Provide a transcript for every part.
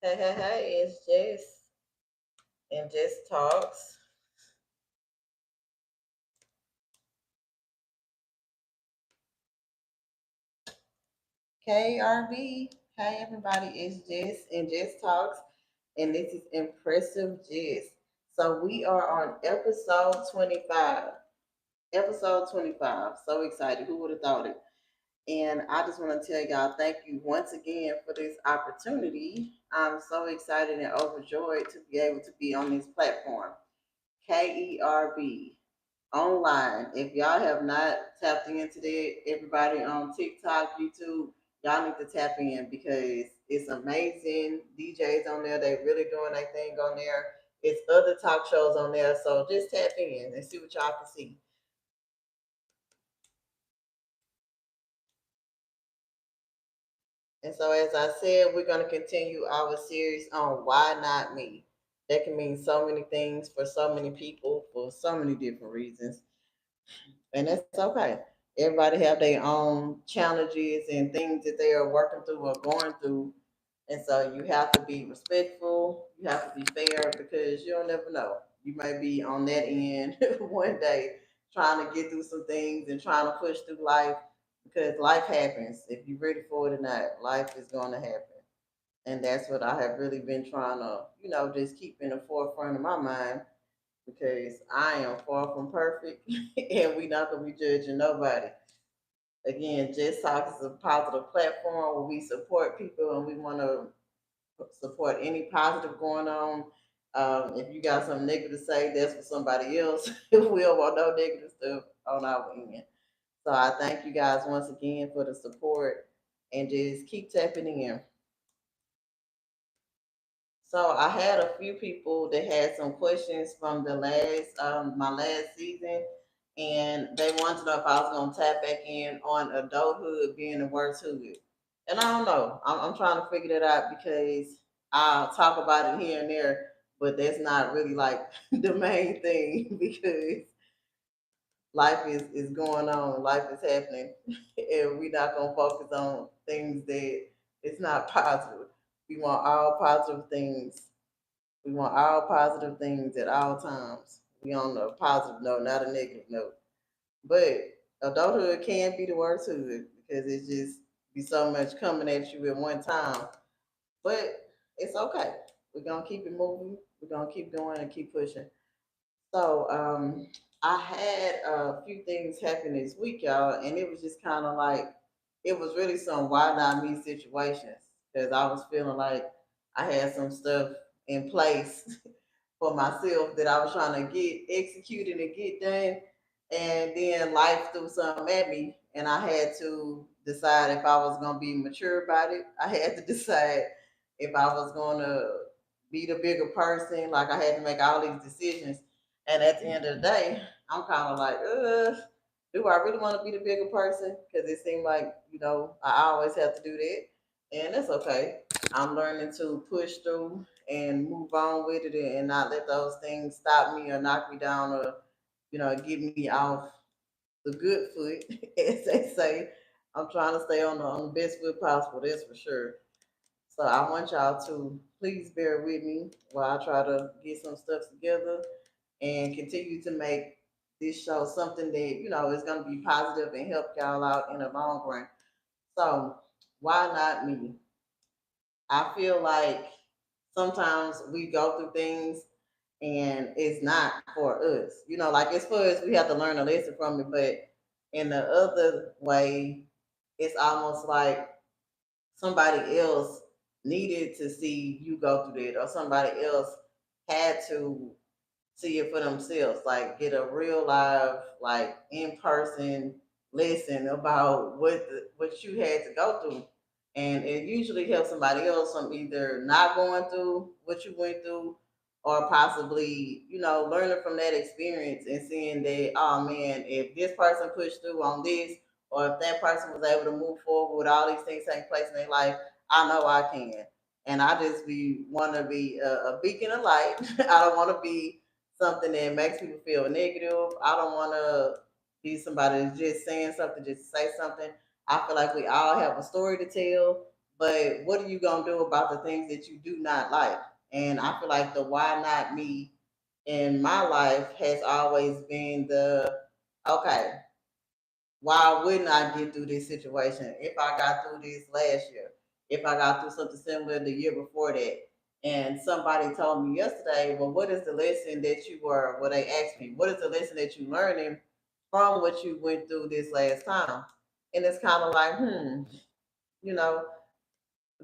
Hey, hey, hey, it's Jess and Jess Talks. KRB. Hey, everybody, it's Jess and Jess Talks, and this is Impressive Jess. So, we are on episode 25. Episode 25. So excited. Who would have thought it? And I just want to tell y'all thank you once again for this opportunity. I'm so excited and overjoyed to be able to be on this platform. KERB online. If y'all have not tapped into that, everybody on TikTok, YouTube, y'all need to tap in because it's amazing. DJs on there, they really doing their thing on there. It's other talk shows on there. So just tap in and see what y'all can see. And so, as I said, we're going to continue our series on why not me. That can mean so many things for so many people for so many different reasons. And that's okay. Everybody have their own challenges and things that they are working through or going through. And so you have to be respectful. You have to be fair because you'll never know. You may be on that end one day trying to get through some things and trying to push through life because life happens. If you're ready for it or not, life is going to happen. And that's what I have really been trying to, just keep in the forefront of my mind because I am far from perfect and we not gonna be judging nobody. Again, Just Talk is a positive platform where we support people and we want to support any positive going on. If you got something negative to say, that's for somebody else. We don't want no negative stuff on our end. So I thank you guys once again for the support and just keep tapping in. So I had a few people that had some questions from the last my last season, and they wanted to know if I was gonna tap back in on adulthood being the worst hood. And I don't know. I'm trying to figure that out because I'll talk about it here and there, but that's not really like the main thing because life is going on, life is happening, and we're not gonna focus on things that it's not positive. We want all positive things. We want all positive things at all times. We on a positive note, not a negative note. But adulthood can be the worst hood because it's just be so much coming at you at one time. But it's okay. We're gonna keep it moving. We're gonna keep going and keep pushing. So I had a few things happen this week, y'all, and it was just kind of like it was really some why not me situations because I was feeling like I had some stuff in place for myself that I was trying to get executed and get done, and then life threw something at me, and I had to decide if I was gonna be mature about it. I had to decide if I was gonna be the bigger person. Like I had to make all these decisions and at the end of the day, I'm kind of like, do I really want to be the bigger person? Because it seemed like, I always have to do that. And that's okay. I'm learning to push through and move on with it and not let those things stop me or knock me down or, get me off the good foot, as they say. I'm trying to stay on the best foot possible, that's for sure. So I want y'all to please bear with me while I try to get some stuff together and continue to make this show something that is going to be positive and help y'all out in the long run. So why not me? I feel like sometimes we go through things and it's not for us. Like it's for us, we have to learn a lesson from it. But in the other way, it's almost like somebody else needed to see you go through that, or somebody else had to see it for themselves, like get a real live, like in person lesson about what you had to go through. And it usually helps somebody else from either not going through what you went through or possibly, learning from that experience and seeing that, oh man, if this person pushed through on this, or if that person was able to move forward with all these things taking place in their life, I know I can. And I just be want to be a beacon of light. I don't want to be something that makes people feel negative. I don't want to be somebody that's just saying something just to say something. I feel like we all have a story to tell, But what are you gonna do about the things that you do not like? And I feel like the why not me in my life has always been the okay, why wouldn't I get through this situation if I got through this last year? If I got through something similar the year before that? And somebody told me yesterday, well, what is the lesson that you were, well, they asked me, what is the lesson that you learning from what you went through this last time? And it's kind of like, you know,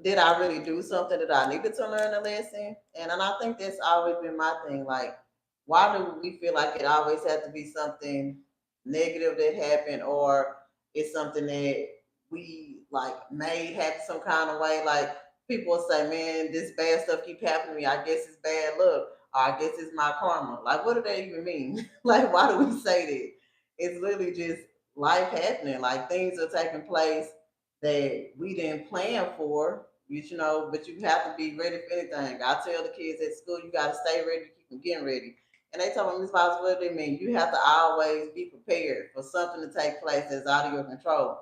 did I really do something that I needed to learn a lesson? And I think that's always been my thing. Like, why do we feel like it always has to be something negative that happened, or it's something that we like made happen some kind of way? Like people will say, "Man, this bad stuff keep happening to me. I guess it's bad luck, or I guess it's my karma." Like, what do they even mean? Like, why do we say that? It's literally just life happening. Like things are taking place that we didn't plan for, but you have to be ready for anything. I tell the kids at school, you got to stay ready to keep them getting ready. And they tell me, Miss Fox, what do they mean? You have to always be prepared for something to take place that's out of your control.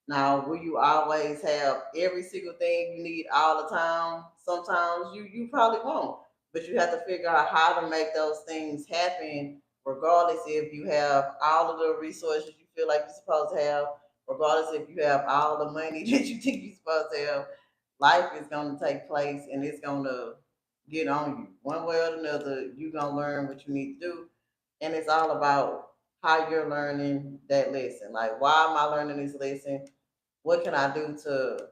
Now, will you always have every single thing you need all the time? Sometimes you probably won't, but you have to figure out how to make those things happen, regardless if you have all of the resources you feel like you're supposed to have, regardless if you have all the money that you think you're supposed to have. Life is going to take place and it's going to get on you. One way or another, you're going to learn what you need to do. And it's all about how you're learning that lesson. Like, why am I learning this lesson? What can I do to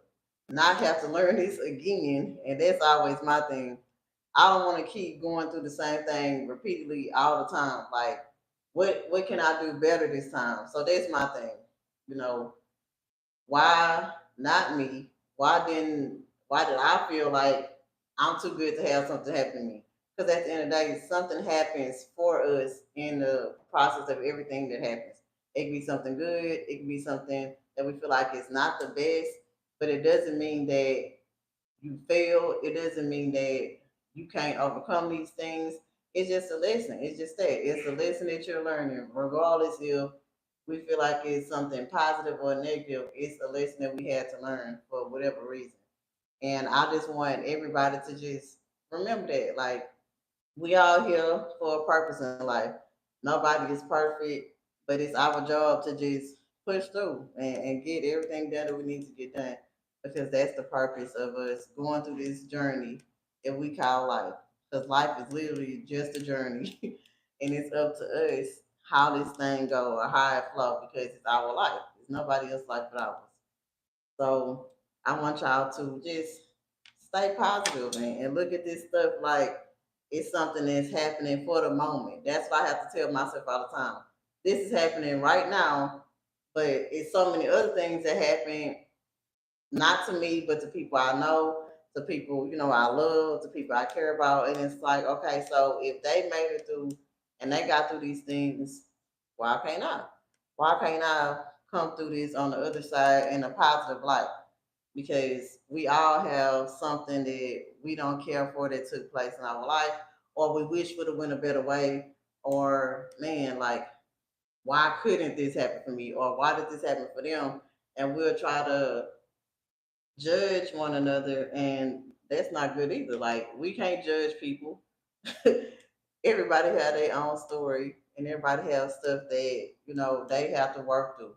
not have to learn this again? And that's always my thing. I don't want to keep going through the same thing repeatedly all the time. Like, what can I do better this time? So that's my thing. You know, why not me? Why did I feel like I'm too good to have something happen to me? Because at the end of the day, something happens for us in the process of everything that happens. It can be something good, it can be something that we feel like is not the best, but it doesn't mean that you fail. It doesn't mean that you can't overcome these things. It's just a lesson. It's just that. It's a lesson that you're learning, regardless if we feel like it's something positive or negative. It's a lesson that we had to learn for whatever reason. And I just want everybody to just remember that. Like, we all here for a purpose in life. Nobody is perfect, but it's our job to just push through and get everything done that we need to get done, because that's the purpose of us going through this journey that we call life. Because life is literally just a journey, and it's up to us how this thing go or how it flow, because it's our life. It's nobody else's life but ours. So I want y'all to just stay positive and look at this stuff like it's something that's happening for the moment. That's why I have to tell myself all the time. This is happening right now, but it's so many other things that happen, not to me, but to people I know, to people, I love, to people I care about. And it's like, okay, so if they made it through and they got through these things, why can't I? Why can't I come through this on the other side in a positive light? Because we all have something that we don't care for that took place in our life, or we wish would have went a better way, or man, like, why couldn't this happen for me, or why did this happen for them? And we'll try to judge one another, and that's not good either. Like, we can't judge people. Everybody have their own story, and everybody have stuff that they have to work through,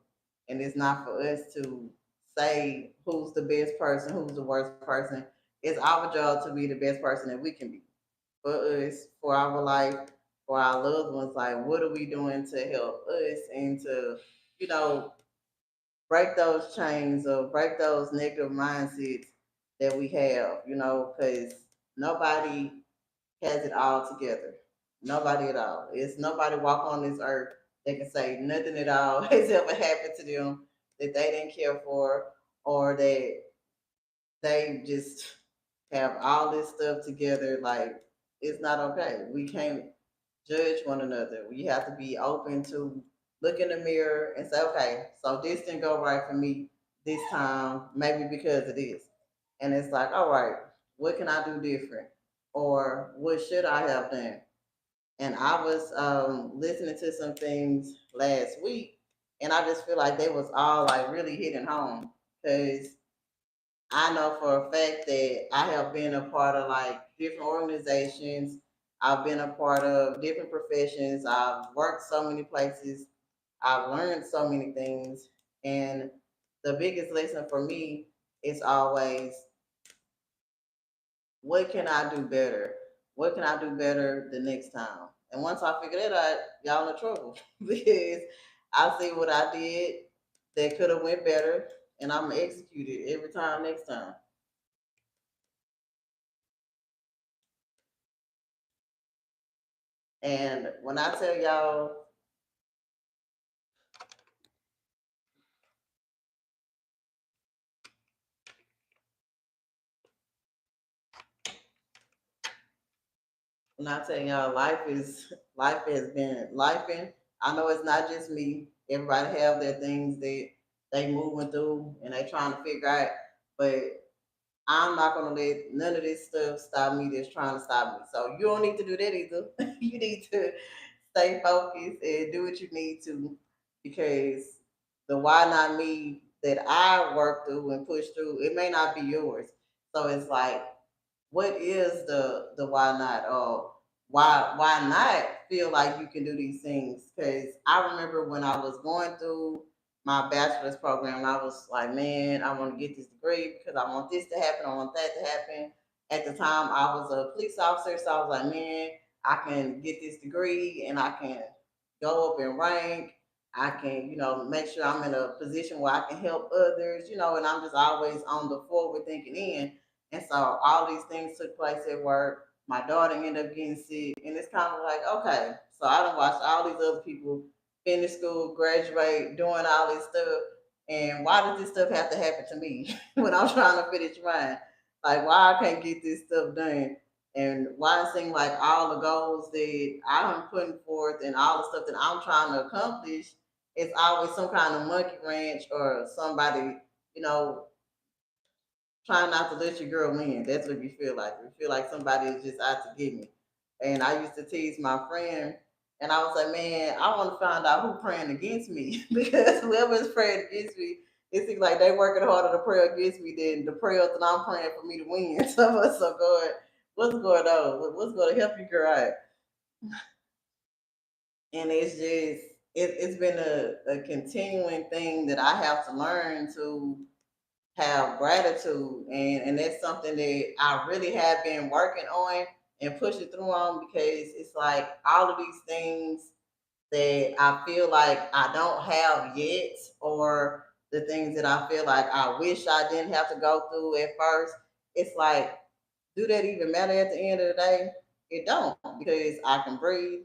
and it's not for us to say who's the best person, who's the worst person. It's our job to be the best person that we can be for us, for our life, for our loved ones. Like, what are we doing to help us and to you know break those chains or break those negative mindsets that we have, because nobody has it all together. Nobody at all. It's nobody walk on this earth that can say nothing at all has ever happened to them that they didn't care for, or that they just have all this stuff together. Like, it's not okay. We can't judge one another. We have to be open to look in the mirror and say, okay, so this didn't go right for me this time, maybe because of this. And it's like, all right, what can I do different? Or what should I have done? And I was listening to some things last week, and I just feel like they was all like really hitting home, because I know for a fact that I have been a part of like different organizations. I've been a part of different professions. I've worked so many places. I've learned so many things. And the biggest lesson for me is always, what can I do better? What can I do better the next time? And once I figure that out, y'all in trouble because I see what I did that could have went better, and I'm gonna execute it every time next time. And when I tell y'all, when I tell y'all, life has been lifing. I know it's not just me. Everybody have their things that they moving through and they trying to figure out. But I'm not gonna let none of this stuff stop me that's trying to stop me. So you don't need to do that either. You need to stay focused and do what you need to, because the why not me that I work through and push through, it may not be yours. So it's like, what is the why not, or why not feel like you can do these things? Because I remember when I was going through my bachelor's program, I was like, man, I want to get this degree because I want this to happen, I want that to happen. At the time I was a police officer, so I was like, man, I can get this degree and I can go up in rank. I can, make sure I'm in a position where I can help others, and I'm just always on the forward thinking end. And so all these things took place at work. My daughter ended up getting sick, and it's kind of like, okay, so I done watched all these other people finish school, graduate, doing all this stuff, and why does this stuff have to happen to me when I'm trying to finish mine? Like, why I can't get this stuff done? And why it seems like all the goals that I'm putting forth and all the stuff that I'm trying to accomplish, it's always some kind of monkey wrench or somebody, you know, trying not to let your girl win. That's what you feel like. You feel like somebody is just out to get me. And I used to tease my friend, and I was like, man, I want to find out who praying against me because whoever is praying against me, it seems like they working harder to pray against me than the prayers that I'm praying for me to win. So God, what's going on? What's going to help you, girl, out? And it's just it's been a continuing thing that I have to learn to have gratitude, and that's something that I really have been working on and pushing through on, because it's like all of these things that I feel like I don't have yet, or the things that I feel like I wish I didn't have to go through at first. It's like, do that even matter at the end of the day? It don't, because I can breathe,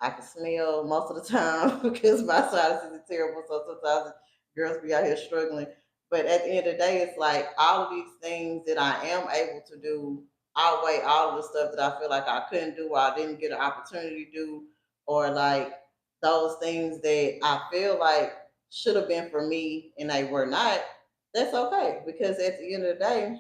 I can smell most of the time because my sinuses is terrible. So sometimes girls be out here struggling. But at the end of the day, it's like all of these things that I am able to do outweigh all of the stuff that I feel like I couldn't do or I didn't get an opportunity to do, or like those things that I feel like should have been for me and they were not. That's okay, because at the end of the day,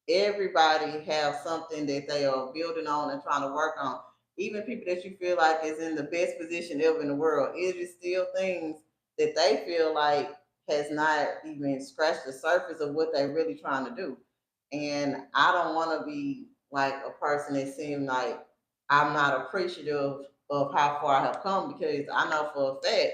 everybody have something that they are building on and trying to work on. Even people that you feel like is in the best position ever in the world, it is still things that they feel like has not even scratched the surface of what they're really trying to do. And I don't want to be like a person that seems like I'm not appreciative of how far I have come, because I know for a fact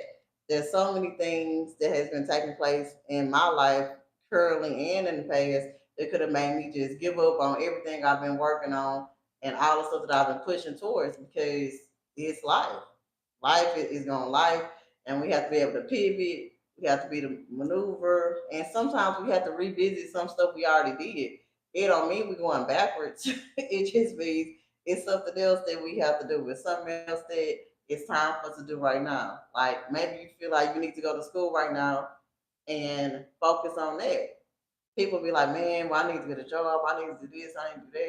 there's so many things that has been taking place in my life currently and in the past that could have made me just give up on everything I've been working on and all the stuff that I've been pushing towards, because it's life. Life is going to life, and we have to be able to pivot. We have to be to maneuver, and sometimes we have to revisit some stuff we already did. It don't mean we're going backwards. It just means it's something else that we have to do. It's something else that it's time for us to do right now. Like maybe you feel like you need to go to school right now and focus on that. People be like, man, well, I need to get a job. I need to do this. I need to do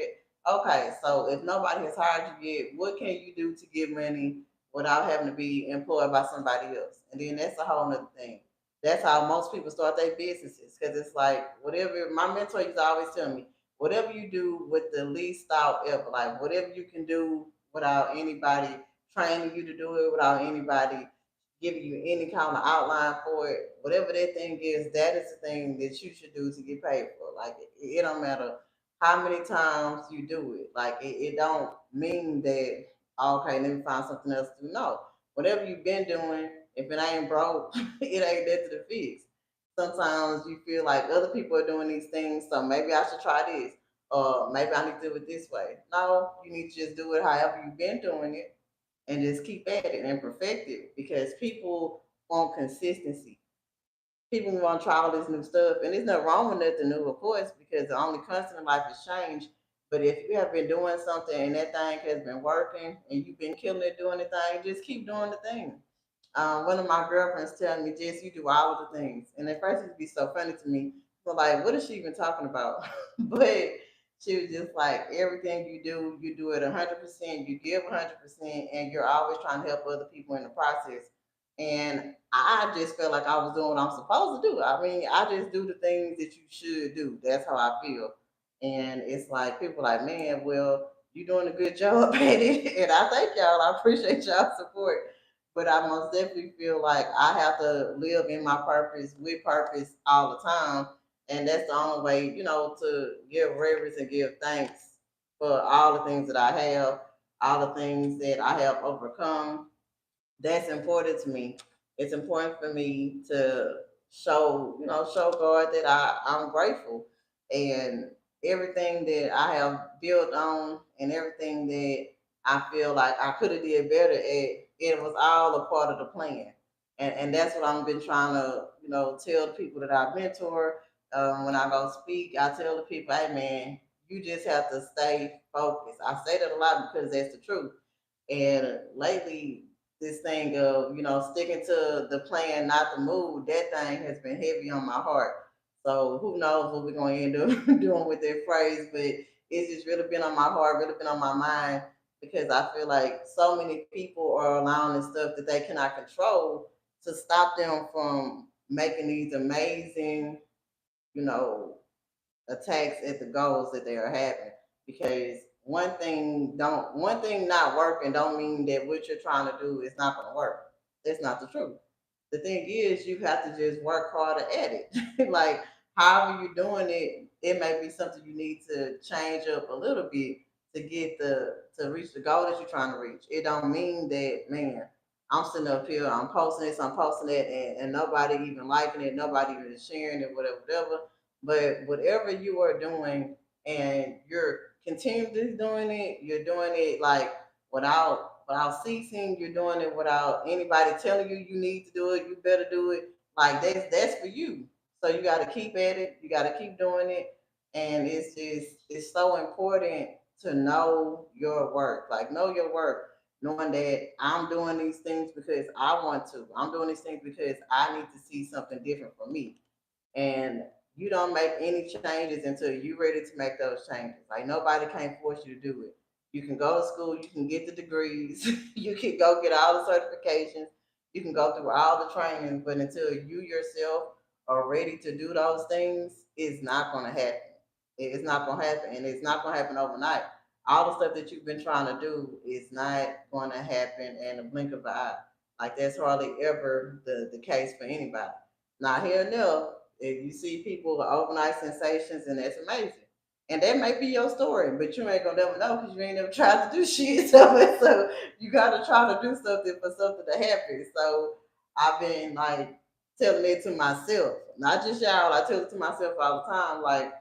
that. Okay, so if nobody has hired you yet, what can you do to get money without having to be employed by somebody else? And then that's a whole nother thing. That's how most people start their businesses, because it's like whatever my mentor used to always tell me, whatever you do with the least thought ever, like whatever you can do without anybody training you to do it, without anybody giving you any kind of outline for it. Whatever that thing is, that is the thing that you should do to get paid for. Like it don't matter how many times you do it. Like it don't mean that okay, let me find something else to do. No. Whatever you've been doing, if it ain't broke, it ain't that to fix. Sometimes you feel like other people are doing these things, so maybe I should try this. Or maybe I need to do it this way. No, you need to just do it however you've been doing it and just keep at it and perfect it because people want consistency. People want to try all this new stuff, and there's nothing wrong with nothing new, of course, because the only constant in life is change. But if you have been doing something and that thing has been working and you've been killing it doing the thing, just keep doing the thing. One of my girlfriends telling me, Jess, you do all of the things. And at first it'd be so funny to me. So like, what is she even talking about? But she was just like, everything you do it 100%, you give 100%, and you're always trying to help other people in the process. And I just felt like I was doing what I'm supposed to do. I mean, I just do the things that you should do. That's how I feel. And it's like people like, man, well, you're doing a good job at it. And I thank y'all. I appreciate y'all support, but I most definitely feel like I have to live in my purpose with purpose all the time. And that's the only way, to give reverence and give thanks for all the things that I have, all the things that I have overcome. That's important to me. It's important for me to show God that I'm grateful and everything that I have built on and everything that I feel like I could have did better at, it was all a part of the plan. And that's what I've been trying to, tell the people that I mentor. When I go speak, I tell the people, hey man, you just have to stay focused. I say that a lot because that's the truth. And lately, this thing of sticking to the plan, not the move, that thing has been heavy on my heart. So who knows what we're going to end up doing with that phrase, but it's just really been on my heart, really been on my mind because I feel like so many people are allowing this stuff that they cannot control to stop them from making these amazing, you know, attacks at the goals that they are having because one thing not working don't mean that what you're trying to do is not going to work. That's not the truth. The thing is you have to just work harder at it. Like however you're doing it, it may be something you need to change up a little bit to get the to reach the goal that you're trying to reach. It don't mean that, man, I'm sitting up here, I'm posting it, and nobody even liking it, nobody even sharing it, whatever. But whatever you are doing and you're continuously doing it, you're doing it like without ceasing, you're doing it without anybody telling you you need to do it, you better do it. Like that's for you. So you gotta keep at it, you gotta keep doing it. And it's so important to know your work. Like know your work, knowing that I'm doing these things because I want to. I'm doing these things because I need to see something different for me. And you don't make any changes until you're ready to make those changes. Like nobody can't force you to do it. You can go to school, you can get the degrees, you can go get all the certifications, you can go through all the trainings, but until you yourself are ready to do those things, it's not going to happen. It's not going to happen, and it's not going to happen overnight. All the stuff that you've been trying to do is not going to happen in a blink of an eye. Like that's hardly ever the case for anybody. Now here and there, if you see people with overnight sensations, and that's amazing. And that may be your story, but you ain't gonna never know because you ain't never tried to do shit. So you gotta try to do something for something to happen. So I've been like telling it to myself, not just y'all. I tell it to myself all the time. Like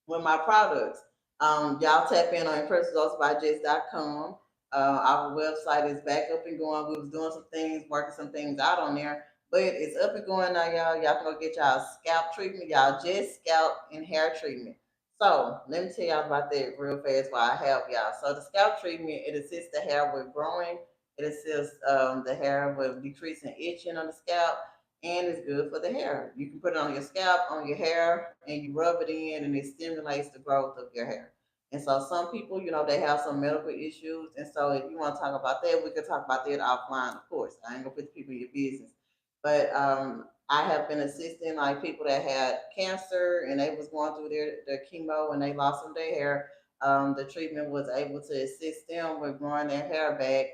with my products. Y'all tap in on impressresultsbyjess.com. Our website is back up and going. We was doing some things, working some things out on there, but it's up and going now, y'all. Y'all can go get y'all scalp treatment, y'all just scalp and hair treatment. So let me tell y'all about that real fast while I have y'all. So the scalp treatment, it assists the hair with growing. It assists the hair with decreasing itching on the scalp and it's good for the hair. You can put it on your scalp, on your hair, and you rub it in, and it stimulates the growth of your hair. And so, some people, they have some medical issues, and so if you want to talk about that, we could talk about that offline, of course. I ain't gonna put the people in your business, but I have been assisting like people that had cancer and they was going through their chemo and they lost some of their hair. The treatment was able to assist them with growing their hair back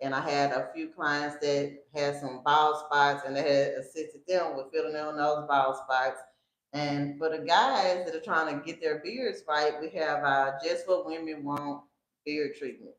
And I had a few clients that had some bald spots, and they had assisted them with filling in those bald spots. And for the guys that are trying to get their beards right, we have Just What Women Want beard treatment.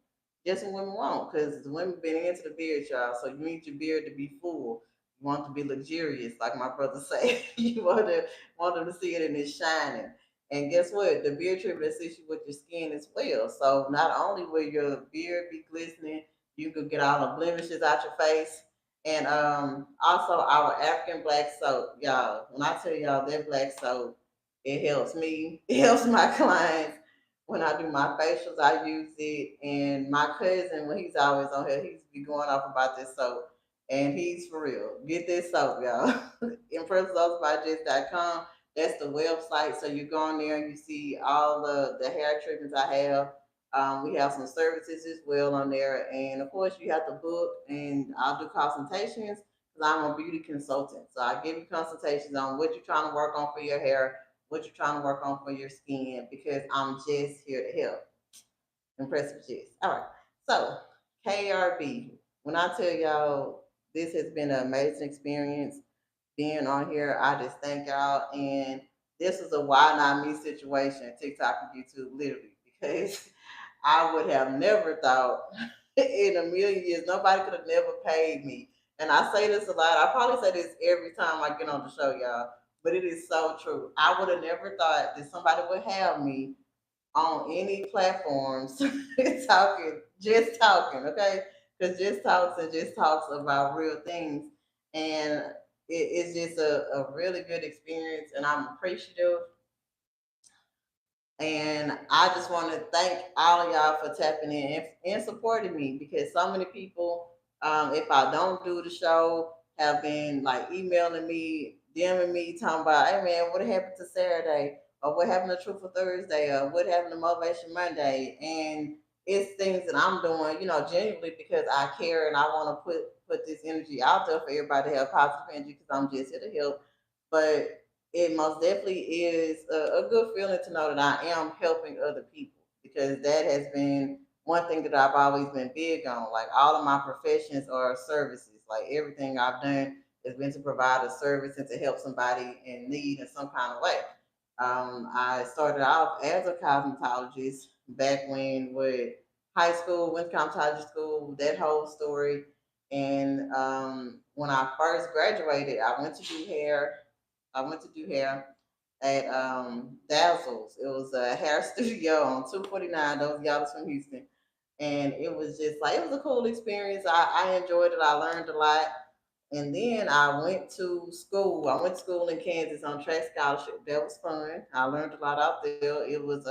Just what women want, because the women been into the beard, y'all. So you need your beard to be full. You want it to be luxurious, like my brother say. You want them to see it and it's shining. And guess what? The beard treatment assists you with your skin as well. So not only will your beard be glistening, you could get all the blemishes out your face. And also our African black soap, y'all. When I tell y'all that black soap, it helps me, it helps my clients. When I do my facials, I use it. And my cousin, when he's always on here, he's be going off about this soap. And he's for real. Get this soap, y'all. ImpressRosesByJess.com. That's the website. So you go on there and you see all the hair treatments I have. We have some services as well on there. And of course, you have to book, and I'll do consultations because I'm a beauty consultant. So I give you consultations on what you're trying to work on for your hair, what you're trying to work on for your skin, because I'm just here to help. Impressive Jess. All right. So, KRB. When I tell y'all this has been an amazing experience being on here, I just thank y'all. And this is a why not me situation, TikTok and YouTube, literally, because I would have never thought in a million years nobody could have never paid me. And I say this a lot. I probably say this every time I get on the show, y'all, but it is so true. I would have never thought that somebody would have me on any platforms talking, just talking, okay? Because just talks and just talks about real things. And it's just a really good experience, and I'm appreciative. And I just want to thank all of y'all for tapping in and supporting me, because so many people, if I don't do the show, have been like emailing me, DMing me, talking about, hey man, what happened to Saturday? Or what happened to Truthful Thursday? Or what happened to Motivation Monday? And it's things that I'm doing, genuinely because I care and I want to put this energy out there for everybody to have positive energy, because I'm just here to help. But it most definitely is a good feeling to know that I am helping other people, because that has been one thing that I've always been big on. Like all of my professions are services. Like everything I've done has been to provide a service and to help somebody in need in some kind of way. I started off as a cosmetologist back when with high school, went to cosmetology school, that whole story. And when I first graduated, I went to do hair at Dazzles. It was a hair studio on 249. Those y'all was from Houston. And it was just like, it was a cool experience. I enjoyed it. I learned a lot. And then I went to school. I went to school in Kansas on track scholarship. That was fun. I learned a lot out there. It was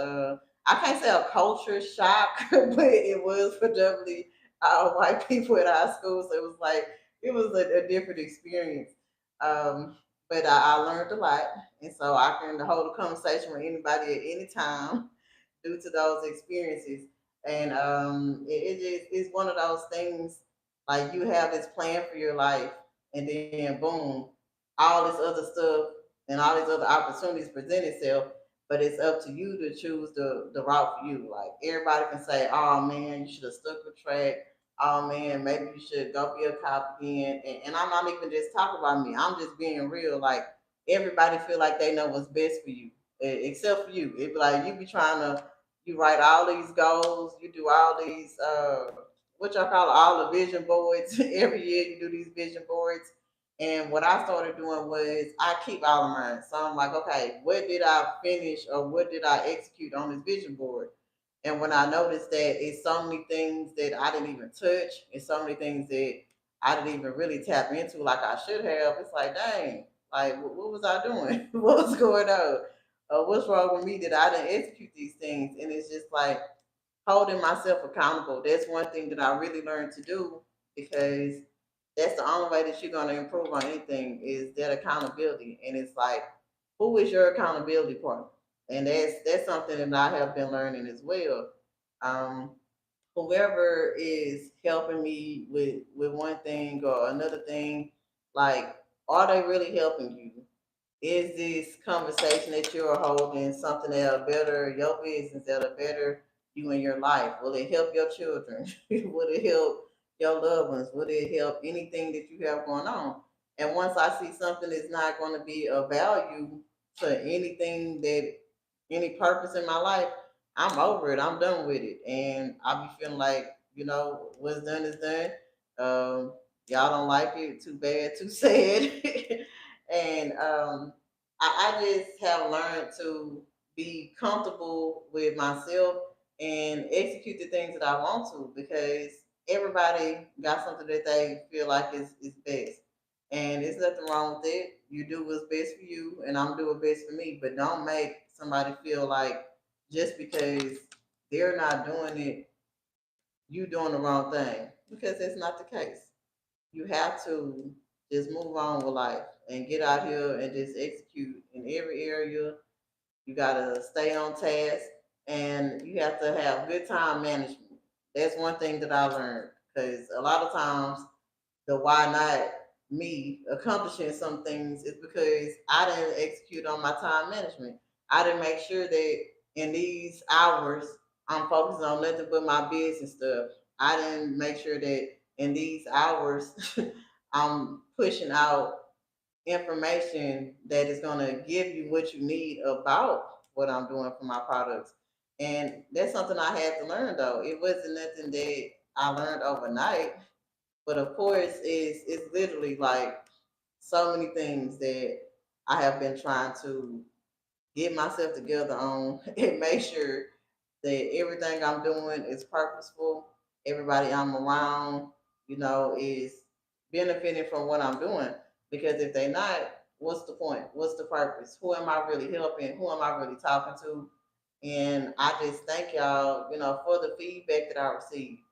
I can't say a culture shock, but it was predominantly all white people at our school. So it was like it was a different experience. But I learned a lot, and so I can hold a conversation with anybody at any time due to those experiences. And it just is one of those things, like you have this plan for your life, and then boom, all this other stuff and all these other opportunities present itself. But it's up to you to choose the route for you. Like everybody can say, "Oh man, you should have stuck with track. Oh man, maybe you should go be a cop again." And I'm not even just talking about me. I'm just being real. Like everybody feel like they know what's best for you, except for you. It be like you be trying to, you write all these goals, you do all these what y'all call it, all the vision boards. Every year you do these vision boards. And what I started doing was I keep all of mine. So I'm like, okay, what did I finish or what did I execute on this vision board? And when I noticed that it's so many things that I didn't even touch, it's so many things that I didn't even really tap into like I should have. It's like, dang, like what was I doing? What was going on? What's wrong with me that I didn't execute these things? And it's just like holding myself accountable. That's one thing that I really learned to do, because that's the only way that you're going to improve on anything is that accountability. And it's like, who is your accountability partner? And that's something that I have been learning as well. Um, Whoever is helping me with one thing or another thing, like, are they really helping you? Is this conversation that you're holding something that'll better your business, that'll better you in your life? Will it help your children? Will it help your loved ones? Would it help anything that you have going on? And once I see something that's not going to be of value to anything that any purpose in my life, I'm over it. I'm done with it, and I be feeling like, what's done is done. Y'all don't like it, too bad, too sad. And I just have learned to be comfortable with myself and execute the things that I want to, because everybody got something that they feel like is best. And there's nothing wrong with it. You do what's best for you, and I'm doing best for me. But don't make somebody feel like just because they're not doing it, you doing the wrong thing. Because that's not the case. You have to just move on with life and get out here and just execute in every area. You gotta stay on task, and you have to have good time management. That's one thing that I learned, because a lot of times the why not me accomplishing some things is because I didn't execute on my time management. I didn't make sure that in these hours I'm focusing on nothing but my business stuff. I didn't make sure that in these hours I'm pushing out information that is going to give you what you need about what I'm doing for my products. And that's something I had to learn, though. It wasn't nothing that I learned overnight, but of course, it's literally like so many things that I have been trying to get myself together on and make sure that everything I'm doing is purposeful. Everybody I'm around, is benefiting from what I'm doing. Because if they're not, what's the point? What's the purpose? Who am I really helping? Who am I really talking to? And I just thank y'all, for the feedback that I received.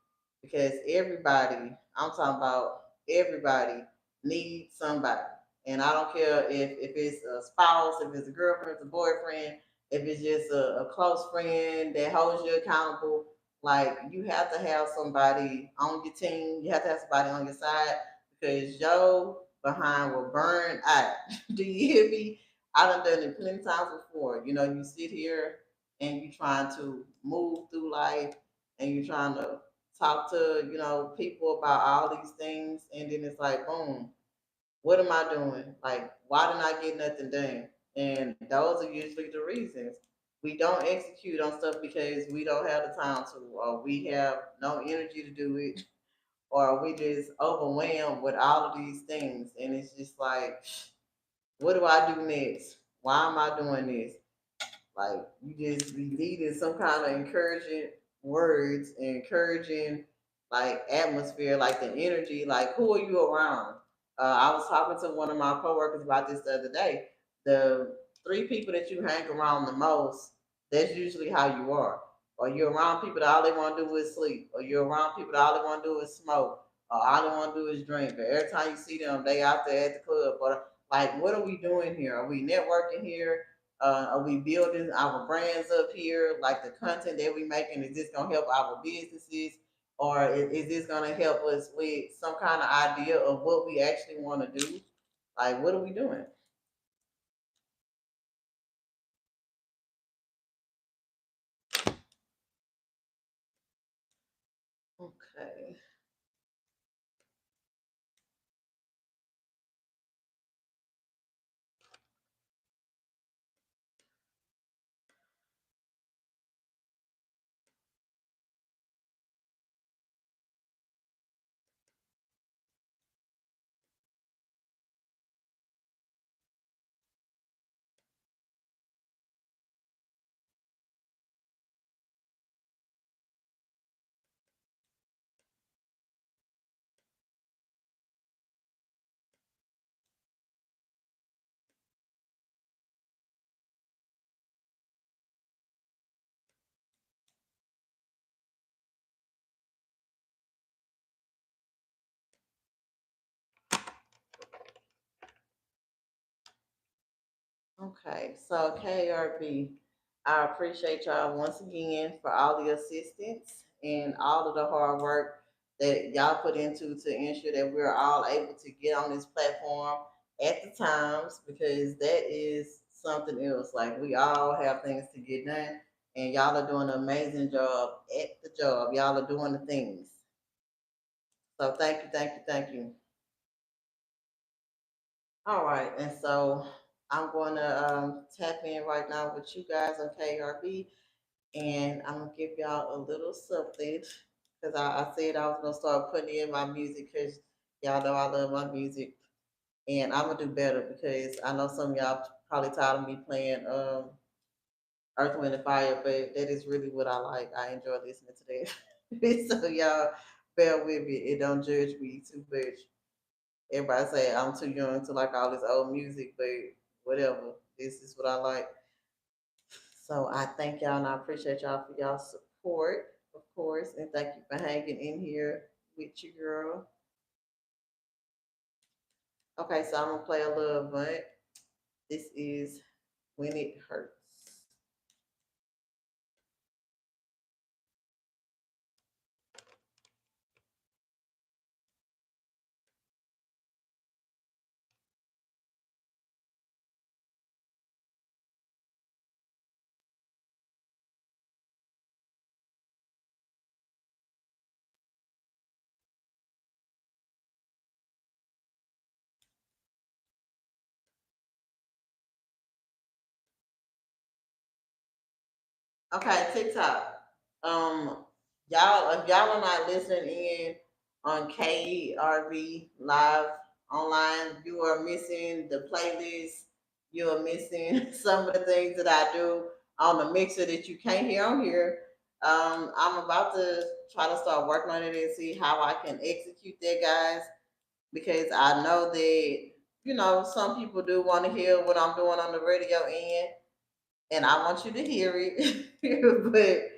Because everybody, I'm talking about everybody, needs somebody. And I don't care if it's a spouse, if it's a girlfriend, if it's a boyfriend, if it's just a close friend that holds you accountable. Like, you have to have somebody on your team. You have to have somebody on your side, because Joe behind will burn out. Do you hear me? I done it plenty times before. You sit here and you trying to move through life, and you're trying to talk to, people about all these things, and then it's like, boom, what am I doing? Like, why didn't I get nothing done? And those are usually the reasons. We don't execute on stuff because we don't have the time to, or we have no energy to do it, or we just overwhelmed with all of these things. And it's just like, what do I do next? Why am I doing this? Like, you just be needing some kind of encouraging words, encouraging like atmosphere, like the energy. Like, who are you around? I was talking to one of my coworkers about this the other day. The three people that you hang around the most, that's usually how you are. Or you're around people that all they want to do is sleep, or you're around people that all they want to do is smoke, or all they want to do is drink. But every time you see them, they out there at the club. Or like, what are we doing here? Are we networking here? Are we building our brands up here? Like, the content that we making, is this gonna help our businesses, or is this gonna help us with some kind of idea of what we actually want to do? Like, what are we doing? Okay. Okay, so KRB, I appreciate y'all once again for all the assistance and all of the hard work that y'all put into to ensure that we're all able to get on this platform at the times, because that is something else. Like, we all have things to get done, and y'all are doing an amazing job at the job. Y'all are doing the things. So thank you, thank you, thank you. All right, and so I'm going to tap in right now with you guys on KRB, and I'm gonna give y'all a little something because I said I was gonna start putting in my music because y'all know I love my music, and I'm gonna do better because I know some of y'all probably tired of me playing Earth, Wind, and Fire, but that is really what I like. I enjoy listening to that. So y'all bear with me and don't judge me too much. Everybody say I'm too young to like all this old music, but whatever. This is what I like. So I thank y'all and I appreciate y'all for y'all support, of course, and thank you for hanging in here with your girl. Okay, so I'm gonna play a little bit. This is When It Hurts. Okay, TikTok. Um, y'all, if y'all are not listening in on KERB live online, you are missing the playlist. You are missing some of the things that I do on the mixer that you can't hear on here. I'm about to try to start working on it and see how I can execute that, guys, because I know that some people do want to hear what I'm doing on the radio end, and I want you to hear it. But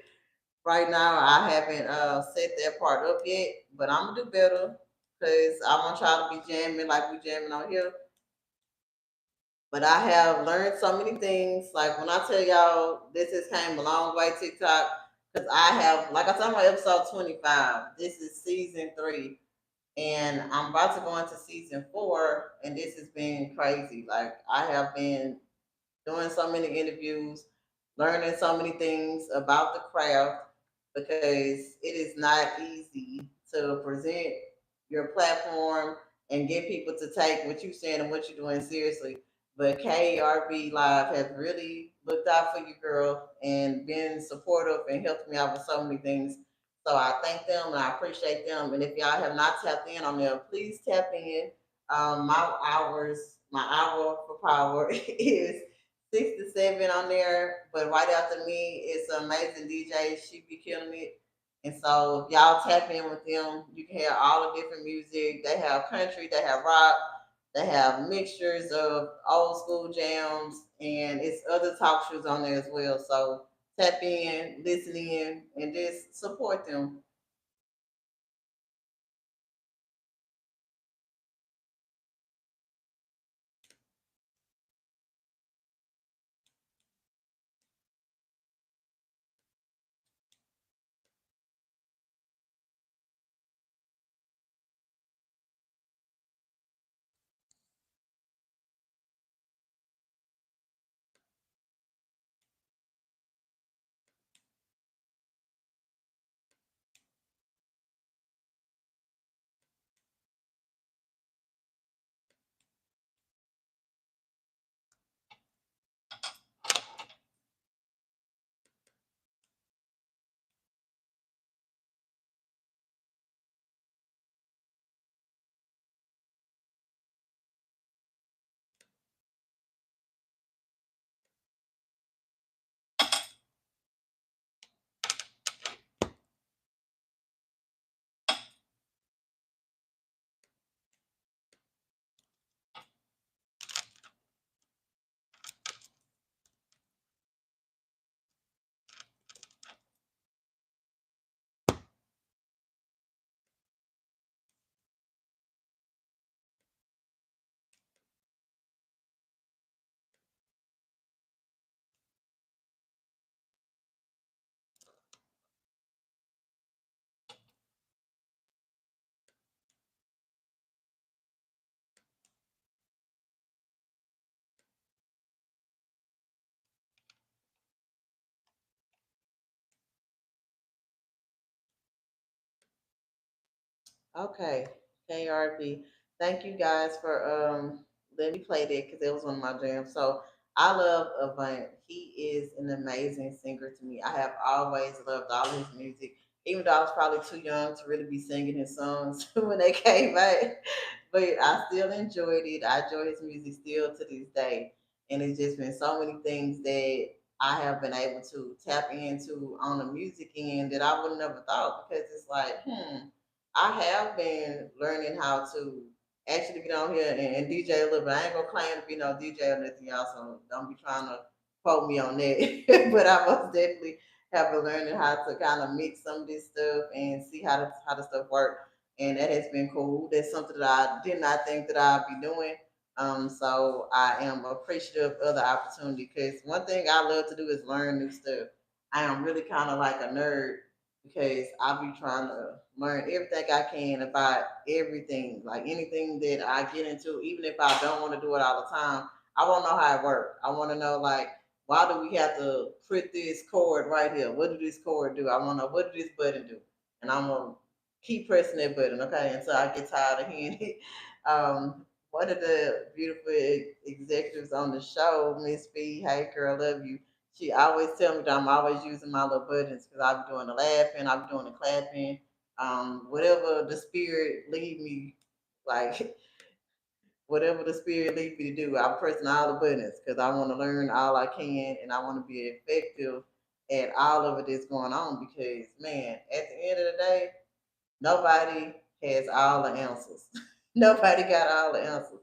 right now, I haven't set that part up yet. But I'm gonna do better because I want y'all to be jamming like we jamming on here. But I have learned so many things. Like when I tell y'all, this has came a long way, TikTok. Because I have, like I said, I'm on episode 25. This is season 3, and I'm about to go into season 4, and this has been crazy. Like I have been doing so many interviews, learning so many things about the craft because it is not easy to present your platform and get people to take what you're saying and what you're doing seriously. But KRB Live has really looked out for you, girl, and been supportive and helped me out with so many things. So I thank them and I appreciate them. And if y'all have not tapped in on them, please tap in. My hour for power is 6 to 7 on there. But right after me, it's an amazing DJ. She be killing it. And so if y'all tap in with them, you can hear all the different music. They have country, they have rock, they have mixtures of old school jams, and it's other talk shows on there as well. So tap in, listen in, and just support them. Okay, KRB. Thank you guys for letting me play that because it was one of my jams. So I love Avant. He is an amazing singer to me. I have always loved all his music, even though I was probably too young to really be singing his songs when they came out. But I still enjoyed it. I enjoy his music still to this day. And it's just been so many things that I have been able to tap into on the music end that I would have never thought because it's like, I have been learning how to actually get on here and DJ a little bit. I ain't gonna claim to be no DJ or nothing, y'all, so don't be trying to quote me on that. But I most definitely have been learning how to kind of mix some of this stuff and see how the stuff work. And that has been cool. That's something that I did not think that I'd be doing. So I am appreciative of the opportunity because one thing I love to do is learn new stuff. I am really kind of like a nerd because I be trying to learn everything I can about everything, like anything that I get into, even if I don't want to do it all the time. I want to know how it works. I want to know like why do we have to put this cord right here? What do this cord do? I want to know what do this button do, and I'm gonna keep pressing that button, okay, until I get tired of hearing it. One of the beautiful executives on the show, Miss B, hey girl, love you. She always tell me that I'm always using my little buttons because I be doing the laughing, I be doing the clapping, whatever the spirit lead me, like whatever the spirit lead me to do. I'm pressing all the buttons because I want to learn all I can and I want to be effective at all of it that's going on. Because man, at the end of the day, nobody has all the answers. Nobody got all the answers.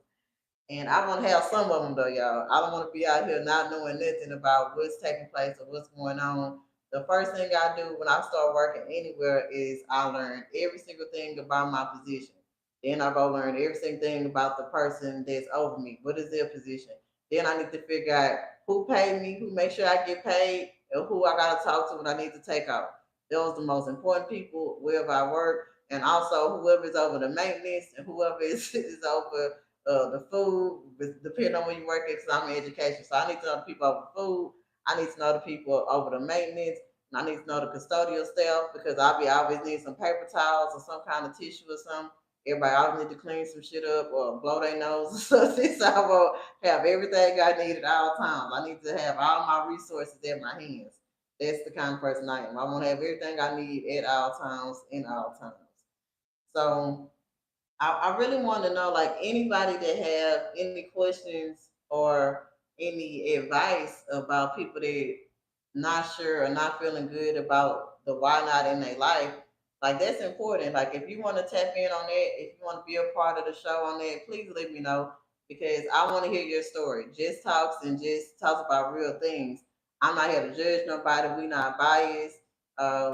And I want to have some of them though, y'all. I don't want to be out here not knowing nothing about what's taking place or what's going on. The first thing I do when I start working anywhere is I learn every single thing about my position. Then I go learn every single thing about the person that's over me. What is their position? Then I need to figure out who paid me, who make sure I get paid, and who I gotta talk to when I need to take off. Those are the most important people wherever I work, and also whoever is over the maintenance and whoever is over the food, depending on where you work at, because I'm in education. So I need to know the people over food. I need to know the people over the maintenance. And I need to know the custodial staff because I'll be always need some paper towels or some kind of tissue or something. Everybody always need to clean some shit up or blow their nose or something. So I will have everything I need at all times. I need to have all my resources at my hands. That's the kind of person I am. I want to have everything I need at all times in all times. So I really want to know like anybody that have any questions or any advice about people that not sure or not feeling good about the why not in their life. Like that's important. Like if you want to tap in on that, if you want to be a part of the show on that, please let me know because I want to hear your story. Just talks and just talks about real things. I'm not here to judge nobody. We not biased.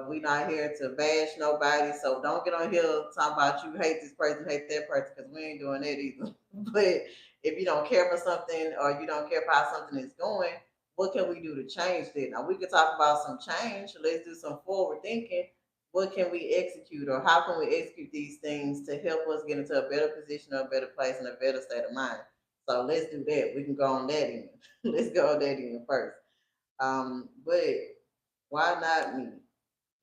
We not here to bash nobody, so don't get on here talking about you hate this person, hate that person, because we ain't doing that either. But if you don't care for something or you don't care for how something is going, what can we do to change that? Now we could talk about some change. Let's do some forward thinking. What can we execute, or how can we execute these things to help us get into a better position, or a better place, and a better state of mind? So let's do that. We can go on that end. Let's go on that end first. But why not me?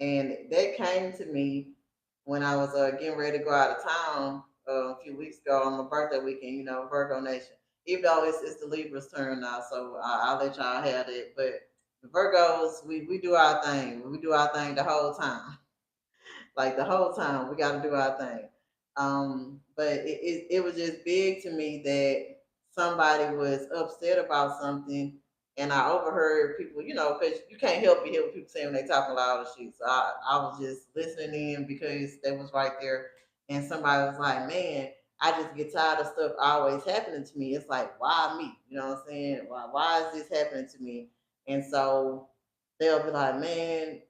And that came to me when I was getting ready to go out of town a few weeks ago on my birthday weekend, Virgo Nation. Even though it's the Libra's turn now, so I'll let y'all have it. But the Virgos, we do our thing. We do our thing the whole time. Like the whole time, we got to do our thing. But it was just big to me that somebody was upset about something, and I overheard people, because you can't help but hear what people say when they talk a lot of shit. So I was just listening in because they was right there, and somebody was like, "Man, I just get tired of stuff always happening to me. It's like, why me? You know what I'm saying? Why is this happening to me?" And so they'll be like, "Man,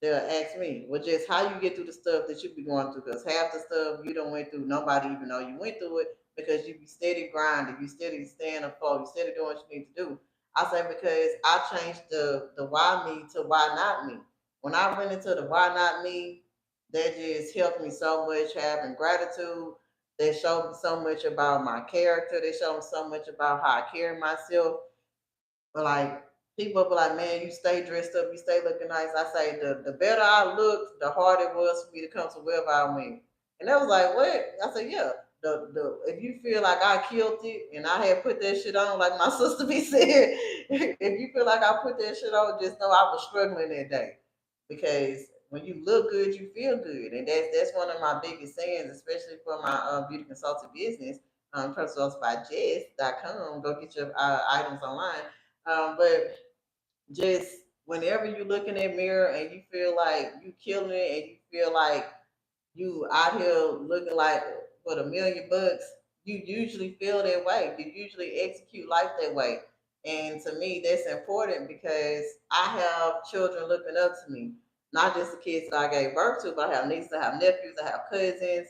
they'll ask me, well, just how you get through the stuff that you be going through, because half the stuff you don't went through, nobody even know you went through it because you be steady grinding, you steady staying afloat, you steady doing what you need to do." I say because I changed the why me to why not me. When I went into the why not me, that just helped me so much having gratitude. They showed me so much about my character. They showed me so much about how I carry myself. But like people be like, "Man, you stay dressed up, you stay looking nice." I say the better I looked, the harder it was for me to come to wherever I went. And they was like, what? I said, yeah. If you feel like I killed it and I had put that shit on, like my sister be saying, if you feel like I put that shit on, just know I was struggling that day. Because when you look good, you feel good. And that's one of my biggest sayings, especially for my beauty consulting business, personals by Jess.com. Go get your items online. But just whenever you look in that mirror and you feel like you killing it and you feel like you out here looking like for $1 million, you usually feel that way. You usually execute life that way. And to me, that's important because I have children looking up to me. Not just the kids that I gave birth to, but I have nieces, I have nephews, I have cousins.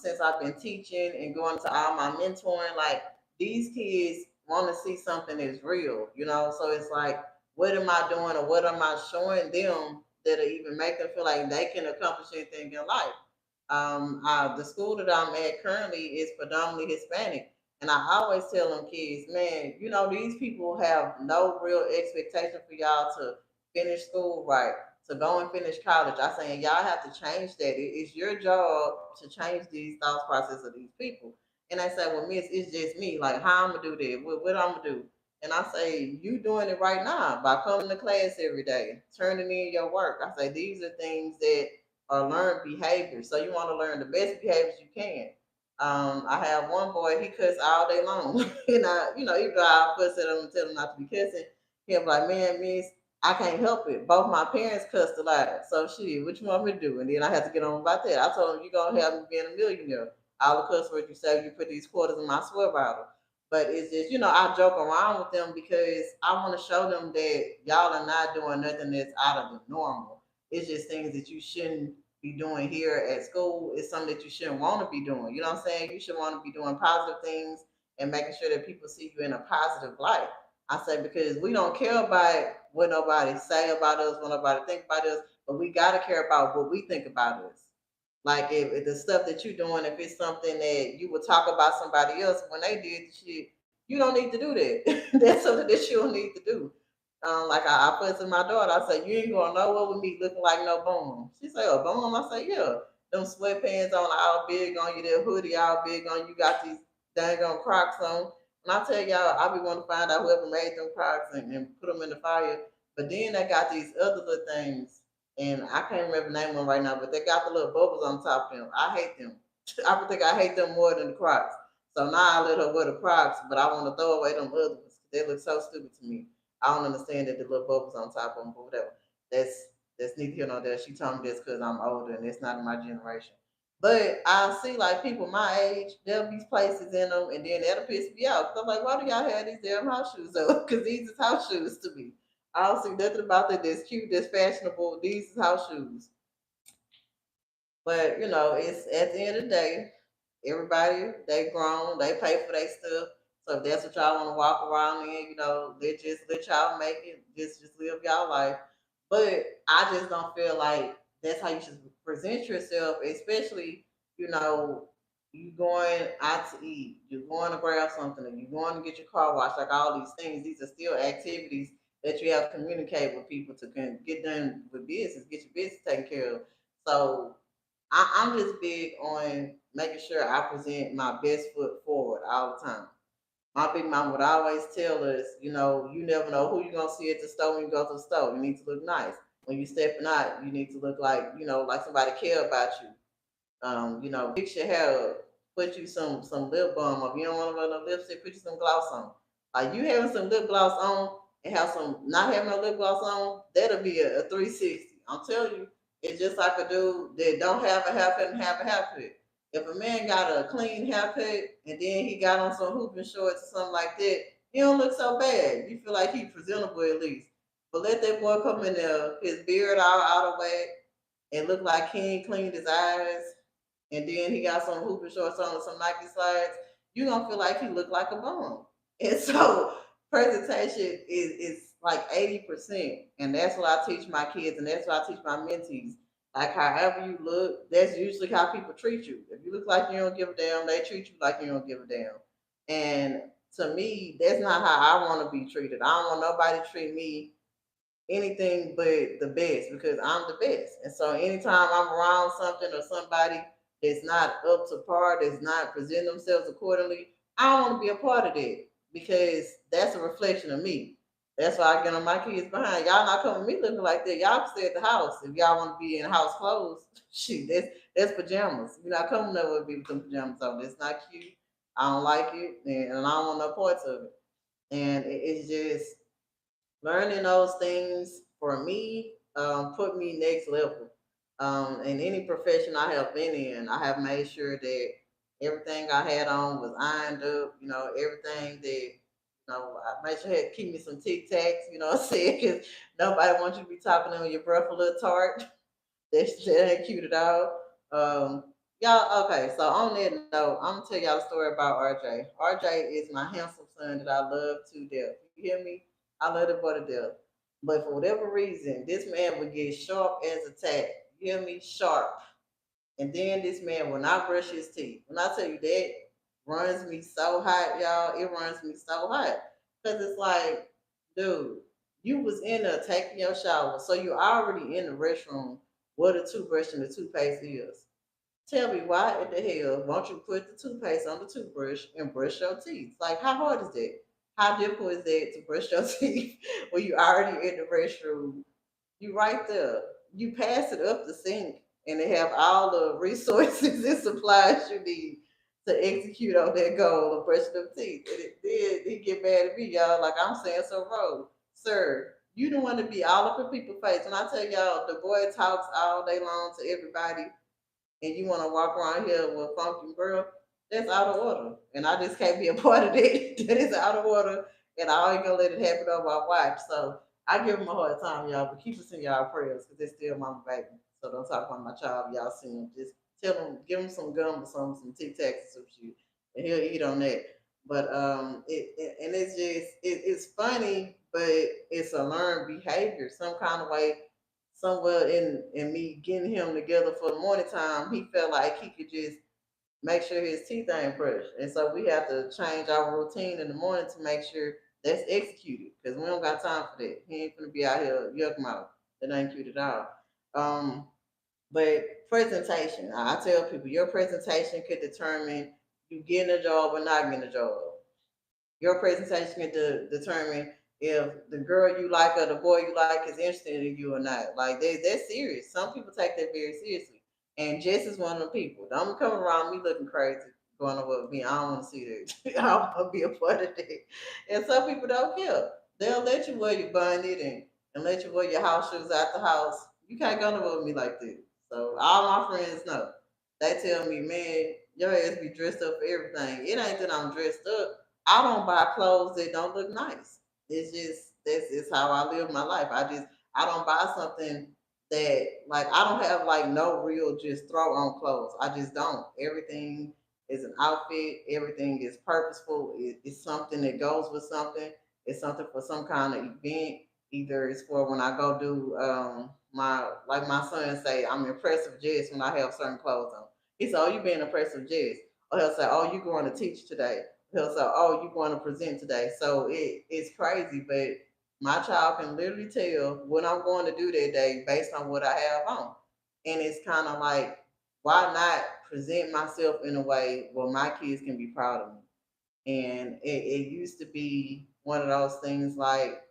Since I've been teaching and going to all my mentoring, like these kids want to see something that's real, you know? So it's like, what am I doing or what am I showing them that'll even make them feel like they can accomplish anything in life? The school that I'm at currently is predominantly Hispanic. And I always tell them kids, man, you know, these people have no real expectation for y'all to finish school right, to go and finish college. I say, y'all have to change that. It's your job to change these thought process of these people. And I say, well, miss, it's just me. Like, how I'm going to do that? What I'm going to do? And I say, you doing it right now by coming to class every day, turning in your work. I say, these are things that are learned behaviors. So you want to learn the best behaviors you can. I have one boy, he cuss all day long. And even though I fuss at him and tell him not to be cussing, he'll be like, man, miss, I can't help it. Both my parents cussed a lot. So shit, what you want me to do? And then I had to get on about that. I told him, you're gonna have me being a millionaire. All the cuss words you say, you put these quarters in my swear bottle. But it's just, I joke around with them because I want to show them that y'all are not doing nothing that's out of the normal. It's just things that you shouldn't be doing here at school. It's something that you shouldn't want to be doing. You know what I'm saying? You should want to be doing positive things and making sure that people see you in a positive light. I say because we don't care about what nobody say about us, what nobody think about us, but we gotta care about what we think about us. Like if the stuff that you're doing, if it's something that you would talk about somebody else when they did the shit, you don't need to do that. That's something that you don't need to do. Like I put to my daughter, I say, you ain't going nowhere with me looking like no bum. She say, oh, bum? I say, yeah. Them sweatpants on all big on you, that hoodie all big on you, got these dang on Crocs on. And I tell y'all, I be wanting to find out whoever made them Crocs and put them in the fire. But then they got these other little things, and I can't remember the name of them right now, but they got the little bubbles on top of them. I hate them. I think I hate them more than the Crocs. So now I let her wear the Crocs, but I want to throw away them other ones. They look so stupid to me. I don't understand that the little bubbles on top of them, but whatever. That's neither here nor there. She told me this because I'm older and it's not in my generation. But I see like people my age, there'll be places in them, and then that'll piss me off. 'Cause I'm like, why do y'all have these damn house shoes up? Because these is house shoes to me. I don't see nothing about that that's cute, that's fashionable. These is house shoes. But it's at the end of the day, everybody they grown, they pay for their stuff. So if that's what y'all want to walk around in, let y'all make it. Just live y'all life. But I just don't feel like that's how you should present yourself, especially you know you going out to eat, you're going to grab something, or you're going to get your car washed. Like all these things, these are still activities that you have to communicate with people to get done with business, get your business taken care of. So I'm just big on making sure I present my best foot forward all the time. My big mom would always tell us, you never know who you're gonna see at the store when you go to the store. You need to look nice. When you're stepping out, you need to look like, like somebody care about you. Fix your hair up, put you some lip balm up. You don't want to run no lipstick, put you some gloss on. Like you having some lip gloss on and have some not having no lip gloss on, that'll be a 360. I'm telling you, it's just like a dude that don't have a haircut and have a haircut. If a man got a clean haircut and then he got on some hooping shorts or something like that, he don't look so bad. You feel like he presentable at least. But let that boy come in there, his beard all out of whack, and look like he ain't cleaned his eyes, and then he got some hooping shorts on and some Nike slides, you gonna feel like he looked like a bum. And so presentation is like 80%. And that's what I teach my kids and that's what I teach my mentees. Like however you look, that's usually how people treat you. If you look like you don't give a damn, they treat you like you don't give a damn. And to me, that's not how I want to be treated. I don't want nobody to treat me anything but the best because I'm the best. And so anytime I'm around something or somebody that's not up to par, that's not presenting themselves accordingly, I don't want to be a part of that because that's a reflection of me. That's why I get on my kids behind. Y'all not coming me looking like that. Y'all can stay at the house if y'all want to be in house clothes. Shoot, that's pajamas. You're not coming over with me with some pajamas on. It's not cute. I don't like it, and I don't want no parts of it. And it's just learning those things for me put me next level. In any profession I have been in, I have made sure that everything I had on was ironed up. You know, everything that I made sure I had to keep me some Tic Tacs. You know what I'm saying? Because nobody wants you to be talking on your breath a little tart. That ain't cute at all. Y'all, okay, so on that note, I'm gonna tell y'all a story about RJ. RJ is my handsome son that I love to death. You hear me? I love the boy to death. But for whatever reason, this man would get sharp as a tack. You hear me? Sharp. And then this man will not brush his teeth. When I tell you that runs me so hot, y'all, it runs me so hot. Because it's like, dude, you was in there taking your shower, so you're already in the restroom where the toothbrush and the toothpaste is. Tell me why in the hell won't you put the toothpaste on the toothbrush and brush your teeth? Like, how hard is that? How difficult is that to brush your teeth when you already in the restroom? You right there. You pass it up the sink and they have all the resources and supplies you need to execute on that goal of brushing them teeth. And it did he get mad at me, y'all, like I'm saying so wrong. Sir, you don't want to be all up in people's face. When I tell y'all the boy talks all day long to everybody and you want to walk around here with funky girl, that's out of order. And I just can't be a part of that. That is out of order. And I ain't gonna let it happen on my watch. So I give him a hard time, y'all, but keep us in y'all prayers because it's still my baby. So don't talk about my child. Y'all see him. Just tell him, give him some gum or some Tic Tacs or some shit, and he'll eat on that. But and it's just it's funny, but it's a learned behavior, some kind of way. Somewhere in me getting him together for the morning time, he felt like he could just make sure his teeth ain't brushed. And so we have to change our routine in the morning to make sure that's executed because we don't got time for that. He ain't gonna be out here yuck mouth. That ain't cute at all. Um, but presentation, I tell people your presentation could determine you getting a job or not getting a job. Your presentation can determine if the girl you like or the boy you like is interested in you or not. Like that's serious. Some people take that very seriously. And Jess is one of the people. Don't come around me looking crazy going over with me. I don't want to see that. I don't want to be a part of that. And some people don't care. They'll let you wear your bonnet and let you wear your house shoes out the house. You can't go nowhere with me like that. So all my friends know. They tell me, man, your ass be dressed up for everything. It ain't that I'm dressed up. I don't buy clothes that don't look nice. It's just this is how I live my life. I don't buy something that like I don't have like no real just throw on clothes. I just don't. Everything is an outfit. Everything is purposeful. It's something that goes with something. It's something for some kind of event. Either it's for when I go do my like my son say I'm impressive Jess when I have certain clothes on. He said, "Oh, you being impressive Jess." Or he'll say, "Oh, you going to teach today." He'll say, "Oh, you going to present today." So it's crazy, but my child can literally tell what I'm going to do that day based on what I have on. And it's kind of like, why not present myself in a way where my kids can be proud of me? And it used to be one of those things like,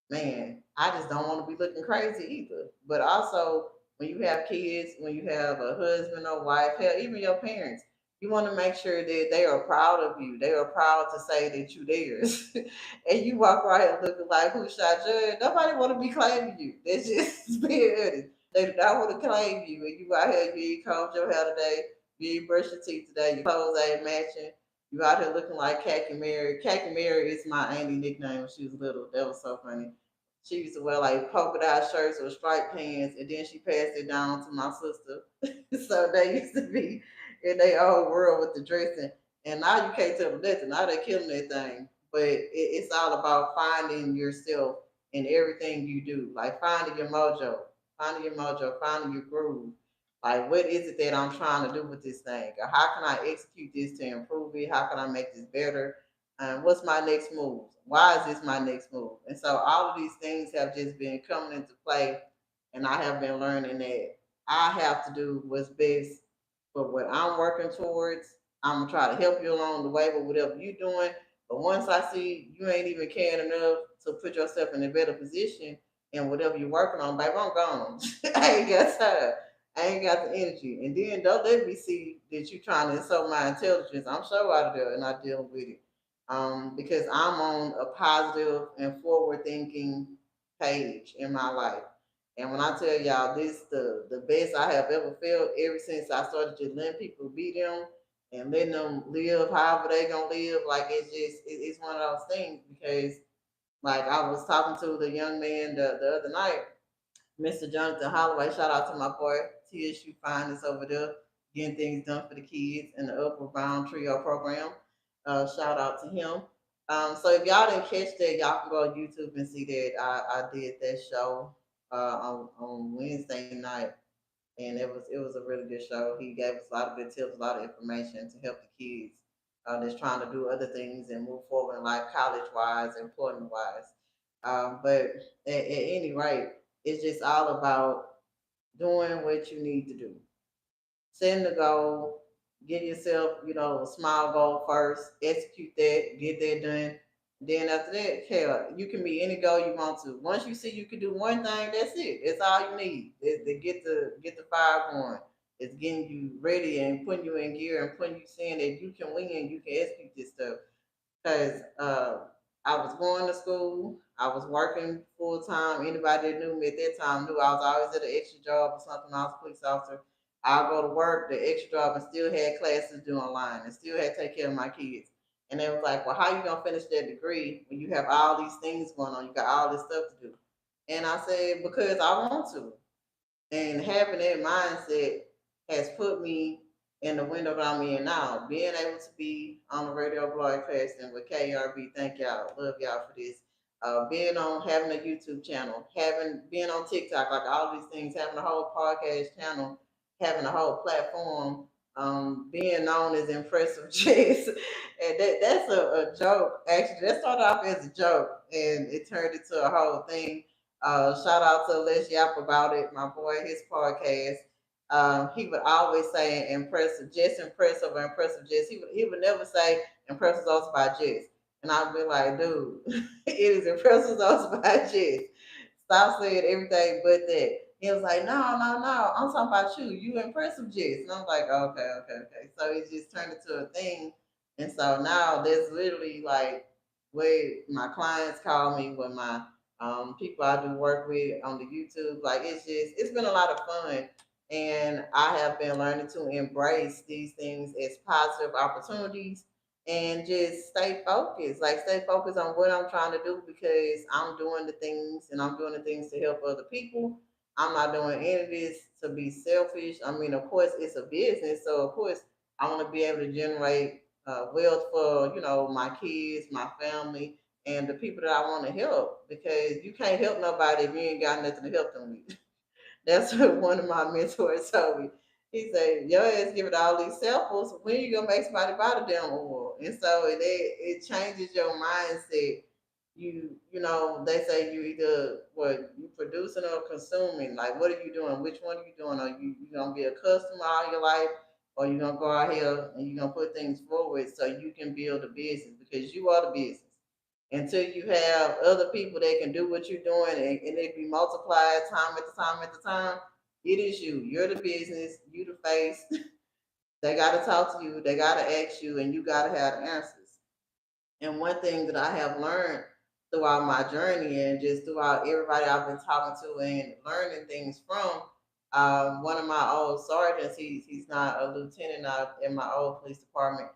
man, I just don't want to be looking crazy either. But also, when you have kids, when you have a husband or wife, hell, even your parents, you want to make sure that they are proud of you. They are proud to say that you theirs. And you walk around here looking like who shot Judge. Nobody want to be claiming you. That's just being honest. They do not want to claim you. And you out here, you ain't combed your hair today, you ain't brushed your teeth today, your clothes ain't matching. You out here looking like Khaki Mary. Khaki Mary is my auntie nickname when she was little. That was so funny. She used to wear like polka dot shirts or striped pants, and then she passed it down to my sister. So they used to be in their own world with the dressing. And now you can't tell them nothing. Now they're killing that thing. But it's all about finding yourself in everything you do. Like finding your mojo, finding your groove. Like, what is it that I'm trying to do with this thing? Or how can I execute this to improve it? How can I make this better? What's my next move? Why is this my next move? And so all of these things have just been coming into play, and I have been learning that I have to do what's best but what I'm working towards, I'm gonna try to help you along the way with whatever you're doing. But once I see you ain't even caring enough to put yourself in a better position and whatever you're working on, baby, I'm gone. I ain't got time. I ain't got the energy. And then don't let me see that you trying to insult my intelligence. I'm sure out of there and not dealing with it. Because I'm on a positive and forward thinking page in my life. And when I tell y'all this the best I have ever felt ever since I started just letting people be them and letting them live however they gonna live, like it's one of those things because like I was talking to the young man the other night, Mr. Jonathan Holloway, shout out to my boy TSU Finest over there, getting things done for the kids in the Upward Bound Trio program. Shout out to him. So if y'all didn't catch that, y'all can go on YouTube and see that I did that show on Wednesday night, and it was a really good show. He gave us a lot of good tips, a lot of information to help the kids that's trying to do other things and move forward in life, college wise, employment wise. But at any rate, it's just all about doing what you need to do. Setting the goal, get yourself, a small goal first, execute that, get that done. Then after that, hell, you can meet any goal you want to. Once you see you can do one thing, that's it. That's all you need. Is to get the fire going. It's getting you ready and putting you in gear and putting you saying that you can win, you can execute this stuff. Because I was going to school, I was working full time. Anybody that knew me at that time knew I was always at an extra job or something. I was a police officer. I'll go to work, the extra job, and still had classes due online and still had to take care of my kids. And they was like, well, how you gonna finish that degree when you have all these things going on? You got all this stuff to do. And I said, because I want to. And having that mindset has put me in the window that I'm in now. Being able to be on the radio broadcasting with KRB, thank y'all, love y'all for this. Being on having a YouTube channel, having being on TikTok, like all these things, having a whole podcast channel, having a whole platform, being known as Impressive Jess. And that's a joke. Actually, that started off as a joke and it turned into a whole thing. Shout out to Les Yap about it, my boy, his podcast. He would always say impressive, Jess impressive or impressive Jess. He would never say impressive us by Jess. And I'd be like, dude, it is impressive us by Jess. Stop saying everything but that. He was like, no, no, no, I'm talking about you. You impressive Jess. And I'm like, okay, okay, okay. So it just turned into a thing. And so now there's literally like where my clients call me, when my people I do work with on the YouTube. Like it's been a lot of fun, and I have been learning to embrace these things as positive opportunities and just stay focused. Like stay focused on what I'm trying to do because I'm doing the things and I'm doing the things to help other people. I'm not doing any of this to be selfish. I mean, of course, it's a business, so of course I want to be able to generate wealth for my kids, my family, and the people that I want to help because you can't help nobody if you ain't got nothing to help them with. That's what one of my mentors told me. He said, "Your ass give it all these samples. When you gonna make somebody buy the damn oil?" And so it changes your mindset. They say you either what you producing or consuming. Like, what are you doing? Which one are you doing? Are you gonna be a customer all your life, or you gonna go out here and you gonna put things forward so you can build a business because you are the business until you have other people that can do what you're doing and it be multiplied time at the time at the time, it is you. You're the business, you the face. They gotta talk to you, they gotta ask you, and you gotta have the answers. And one thing that I have learned throughout my journey and just throughout everybody I've been talking to and learning things from, one of my old sergeants, he's not a lieutenant now in my old police department.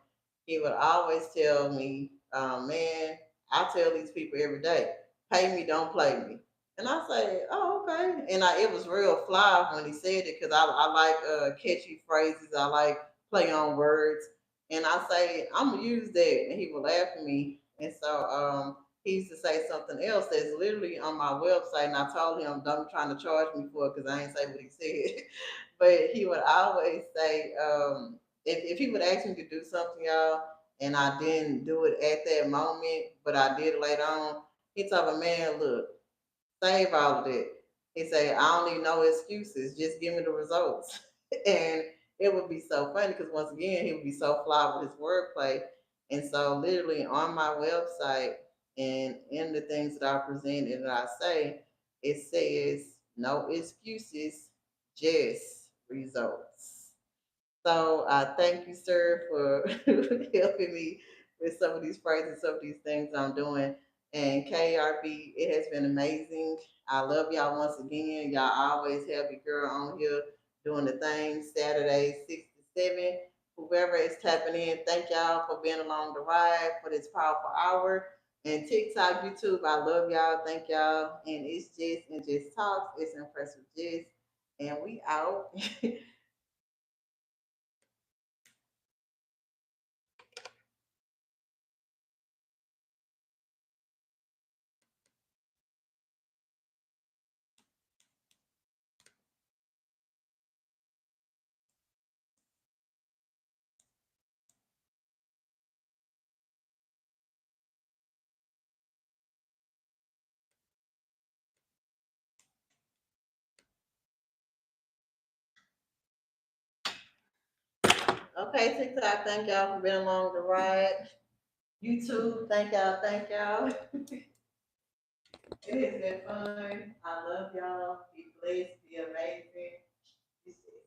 He would always tell me, man, I tell these people every day, pay me, don't play me. And I say, oh, okay. And it was real fly when he said it because I like catchy phrases. I like play on words. And I say, I'm gonna use that, and he would laugh at me. And so he used to say something else that's literally on my website, and I told him, "Don't be trying to charge me for it," because I ain't say what he said. But he would always say, if he would ask me to do something, y'all, and I didn't do it at that moment, but I did it later on, he told me, "Man, look, save all of that." He said, "I don't need no excuses. Just give me the results." And it would be so funny because once again, he would be so fly with his wordplay. And so, literally, on my website and in the things that I present and that I say, it says no excuses, just results. So I thank you, sir, for helping me with some of these phrases, some of these things I'm doing. And KRB, it has been amazing. I love y'all once again. Y'all always have your girl on here doing the things Saturday, 6 to 7. Whoever is tapping in, thank y'all for being along the ride for this powerful hour. And TikTok, YouTube, I love y'all. Thank y'all. And it's Just Talks. It's Impressive Jess. And we out. Okay, TikTok, thank y'all for being along the ride. YouTube, thank y'all, thank y'all. It has been fun. I love y'all. Be blessed, be amazing. Be safe.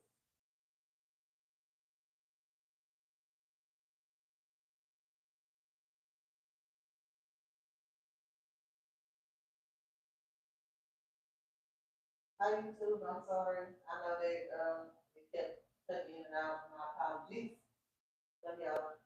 Hi, YouTube. I'm sorry. I know they kept cutting in and out. My apologies. Love y'all.